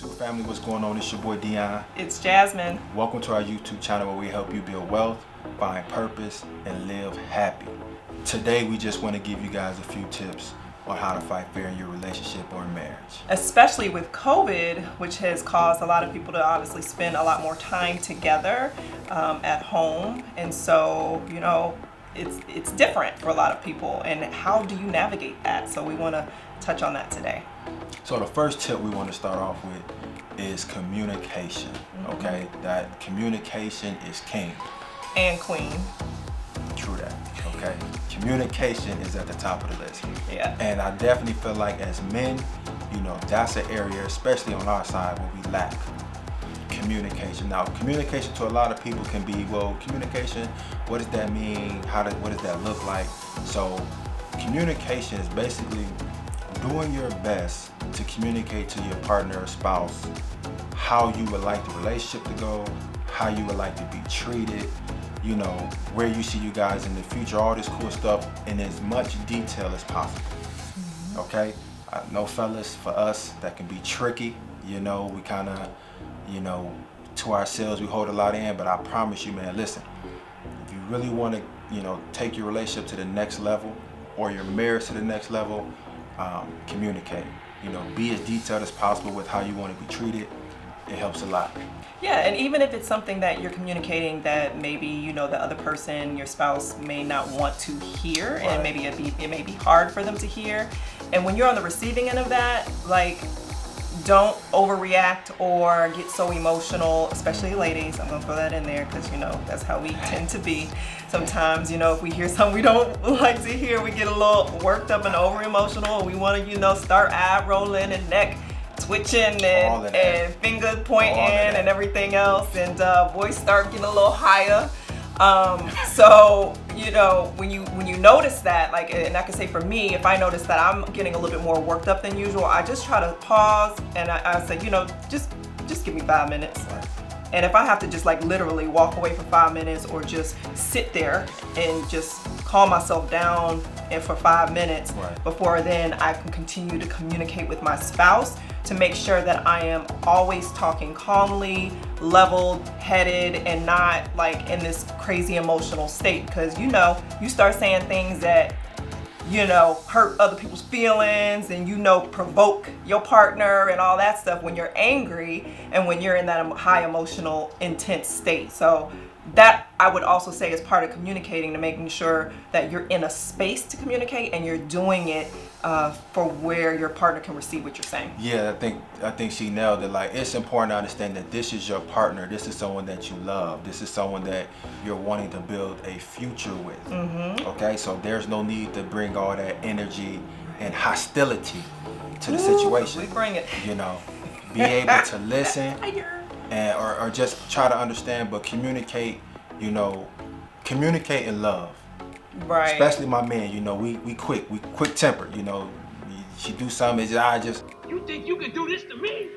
YouTube family. What's going on? It's your boy Dion. It's Jasmine. Welcome to our YouTube channel where we help you build wealth, find purpose, and live happy. Today we just want to give you guys a few tips on how to fight fear in your relationship or marriage. Especially with COVID, which has caused a lot of people to obviously spend a lot more time together at home. And so, you know, it's different for a lot of people. And how do you navigate that? So we want to touch on that today. So the first tip we want to start off with is communication. Okay, that communication is king. And queen. True that. Okay, communication is at the top of the list. Yeah. And I definitely feel like as men, you know, that's an area, especially on our side, where we lack communication. Now, communication to a lot of people can be, well, communication, what does that mean? What does that look like? So communication is basically doing your best to communicate to your partner or spouse how you would like the relationship to go, how you would like to be treated, you know, where you see you guys in the future, all this cool stuff in as much detail as possible. Okay? I know, fellas, for us, that can be tricky. You know, we kind of, you know, to ourselves, we hold a lot in, but I promise you, man, listen, if you really want to, you know, take your relationship to the next level or your marriage to the next level, communicate. You know, be as detailed as possible with how you want to be treated. It helps a lot. Yeah, and even if it's something that you're communicating that maybe, you know, the other person, your spouse, may not want to hear, Right. and maybe it may be hard for them to hear. And when you're on the receiving end of that, like, don't overreact or get so emotional, especially ladies. I'm gonna throw that in there because, you know, that's how we tend to be. Sometimes, you know, if we hear something we don't like to hear, we get a little worked up and over emotional. We want to, you know, start eye rolling and neck twitching and finger pointing and everything else, and voice start getting a little higher. So, you know, when you notice that, like, and I can say for me, if I notice that I'm getting a little bit more worked up than usual, I just try to pause and I say, you know, just give me 5 minutes. Right. And if I have to just like literally walk away for 5 minutes or just sit there and just calm myself down and for 5 minutes, Right. before then I can continue to communicate with my spouse to make sure that I am always talking calmly, level-headed, and not like in this crazy emotional state. Because, you know, you start saying things that, you know, hurt other people's feelings and, you know, provoke your partner and all that stuff when you're angry and when you're in that high emotional, intense state. So that I would also say is part of communicating, to making sure that you're in a space to communicate and you're doing it for where your partner can receive what you're saying. Yeah, I think she nailed it. Like, it's important to understand that this is your partner. This is someone that you love. This is someone that you're wanting to build a future with. Okay, so there's no need to bring all that energy and hostility to the situation. We bring it. You know, be able to listen and or just try to understand, but communicate. You know, communicate in love. Right. Especially my man, you know, we quick tempered, you know. She do something, You think you can do this to me?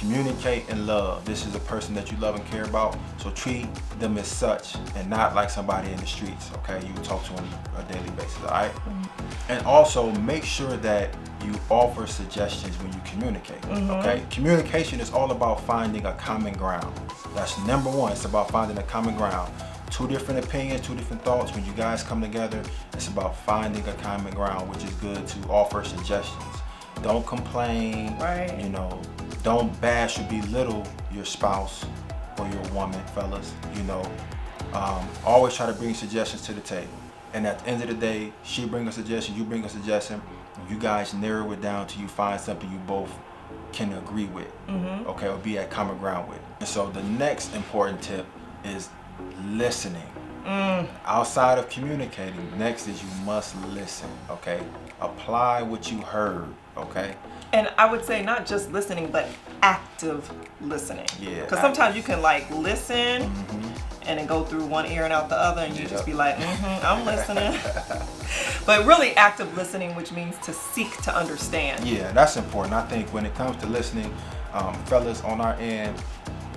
communicate in love. This is a person that you love and care about, so treat them as such and not like somebody in the streets, okay? You talk to them on a daily basis, all right? And also make sure that you offer suggestions when you communicate, okay? Communication is all about finding a common ground. That's number one. It's about finding a common ground. Two different opinions, two different thoughts. When you guys come together, it's about finding a common ground, which is good to offer suggestions. Don't complain. Right. You know, don't bash or belittle your spouse or your woman, fellas. You know, always try to bring suggestions to the table. And at the end of the day, she bring a suggestion, you bring a suggestion. You guys narrow it down till you find something you both can agree with, okay, or be at common ground with. And so the next important tip is listening. Outside of communicating, next is you must listen, okay? Apply what you heard, okay? And I would say not just listening, but active listening. Yeah. Because sometimes you can like listen and then go through one ear and out the other, and you just be like, I'm listening. But really active listening, which means to seek to understand. Yeah, that's important. I think when it comes to listening, fellas, on our end,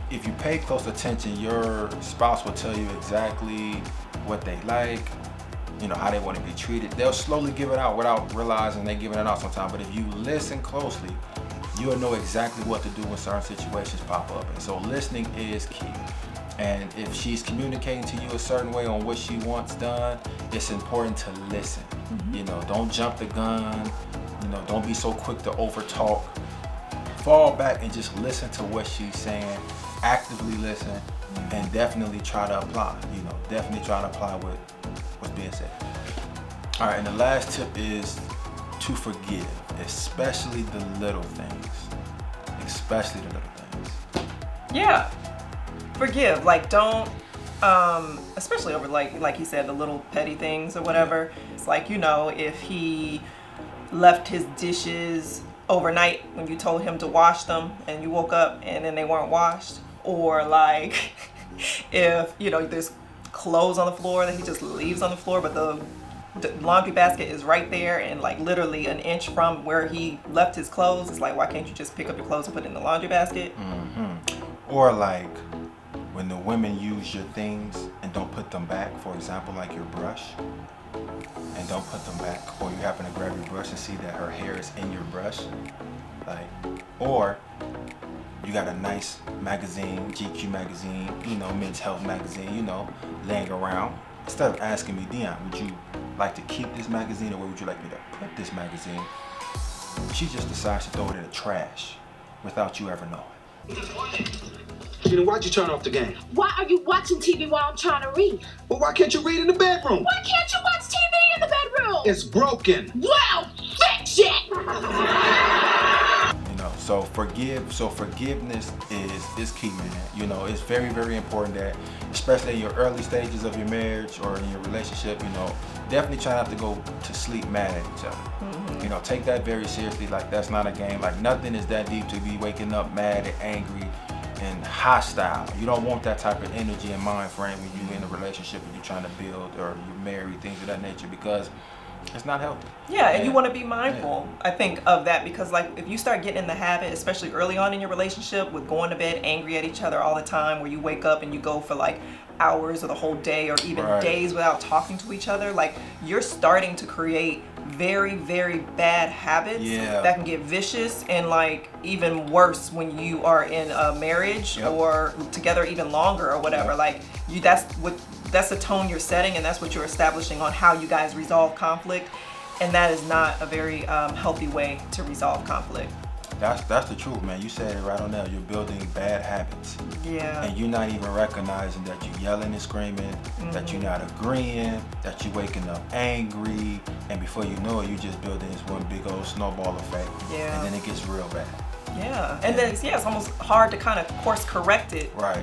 if you pay close attention, your spouse will tell you exactly what they like, you know, how they want to be treated. They'll slowly give it out without realizing they're giving it out sometimes. But if you listen closely, you'll know exactly what to do when certain situations pop up. And so listening is key. And if she's communicating to you a certain way on what she wants done, it's important to listen. You know, don't jump the gun. You know, don't be so quick to over talk. Fall back and just listen to what she's saying. Actively listen, and definitely try to apply. You know, definitely try to apply what's being said. All right, and the last tip is to forgive, especially the little things. Especially the little things. Yeah, forgive. Like, don't, especially over like you said, the little petty things or whatever. It's like, you know, if he left his dishes overnight when you told him to wash them, and you woke up and then they weren't washed, or like if, you know, there's clothes on the floor that he just leaves on the floor, but the laundry basket is right there and like literally an inch from where he left his clothes. It's like, why can't you just pick up your clothes and put it in the laundry basket? Or like when the women use your things and don't put them back, for example, like your brush, and don't put them back, or you happen to grab your brush and see that her hair is in your brush, like, or you got a nice magazine, GQ magazine, you know, Men's Health magazine, you know, laying around. Instead of asking me, Dion, would you like to keep this magazine, or where would you like me to put this magazine? She just decides to throw it in the trash without you ever knowing. Then why'd you turn off the game? Why are you watching TV while I'm trying to read? Well, why can't you read in the bedroom? Why can't you watch TV in the bedroom? It's broken. Well, fix it! You know, so forgiveness is key, man. You know, it's very, very important that, especially in your early stages of your marriage or in your relationship, you know, definitely try not to go to sleep mad at each other. You know, take that very seriously. Like, that's not a game. Like, nothing is that deep to be waking up mad and angry and hostile. You don't want that type of energy and mind frame when you're in a relationship and you're trying to build, or you're married, things of that nature, because it's not healthy. Yeah, and you want to be mindful, I think, of that, because like if you start getting in the habit, especially early on in your relationship, with going to bed angry at each other all the time, where you wake up and you go for like hours or the whole day or even days without talking to each other, like you're starting to create very, very bad habits that can get vicious and like even worse when you are in a marriage or together even longer or whatever. Like that's the tone you're setting, and that's what you're establishing on how you guys resolve conflict, and that is not a very healthy way to resolve conflict. That's the truth, man. You said it right on there. You're building bad habits. Yeah. And you're not even recognizing that you're yelling and screaming, that you're not agreeing, that you're waking up angry, and before you know it, you're just building this one big old snowball effect. Yeah. And then it gets real bad. Yeah. And then it's almost hard to kind of course correct it. Right.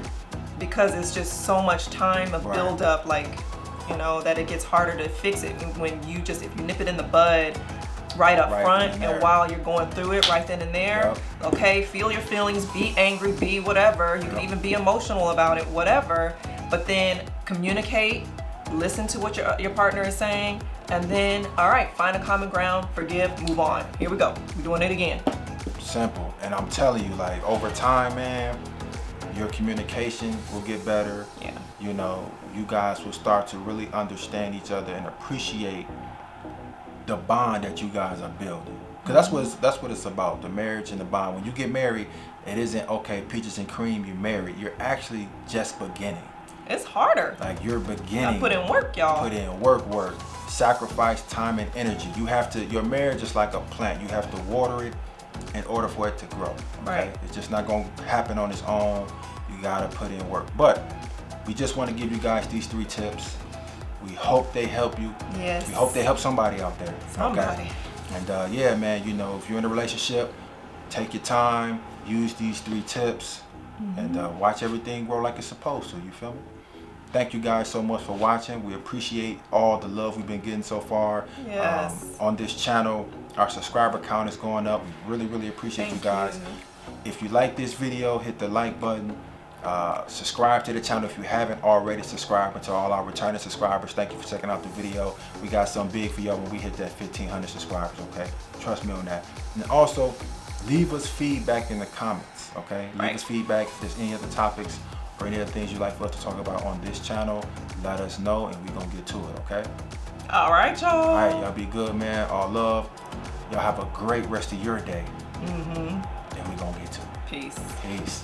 Because it's just so much time of build up, like, you know, that it gets harder to fix it when if you nip it in the bud right up front, and while you're going through it right then and there, okay, feel your feelings, be angry, be whatever, you can even be emotional about it, whatever, but then communicate, listen to what your partner is saying, and then, all right, find a common ground, forgive, move on. Here we go, we're doing it again. Simple. And I'm telling you, like, over time, man, your communication will get better. Yeah. You know, you guys will start to really understand each other and appreciate the bond that you guys are building. Because that's what it's about, the marriage and the bond. When you get married, it isn't, okay, peaches and cream, you're married. You're actually just beginning. It's harder. Like, you're beginning. I put in work, y'all. Put in work. Sacrifice time and energy. You have to, your marriage is like a plant. You have to water it in order for it to grow. Okay? Right. It's just not going to happen on its own. You got to put in work. But we just want to give you guys these 3 tips. We hope they help you. Yes. We hope they help somebody out there. Somebody. Okay? And yeah, man, you know, if you're in a relationship, take your time, use these 3 tips, and watch everything grow like it's supposed to. You feel me? Thank you guys so much for watching. We appreciate all the love we've been getting so far. Yes. On this channel. Our subscriber count is going up. We really, really appreciate you guys. If you like this video, hit the like button. Subscribe to the channel if you haven't already subscribed. And to all our returning subscribers, thank you for checking out the video. We got something big for y'all when we hit that 1,500 subscribers, okay? Trust me on that. And also, leave us feedback in the comments, okay? Leave us feedback if there's any other topics or any other things you'd like for us to talk about on this channel. Let us know, and we're going to get to it, okay? All right, y'all. All right, y'all be good, man. All love. Y'all have a great rest of your day. and we're gonna get to it. Peace. Peace.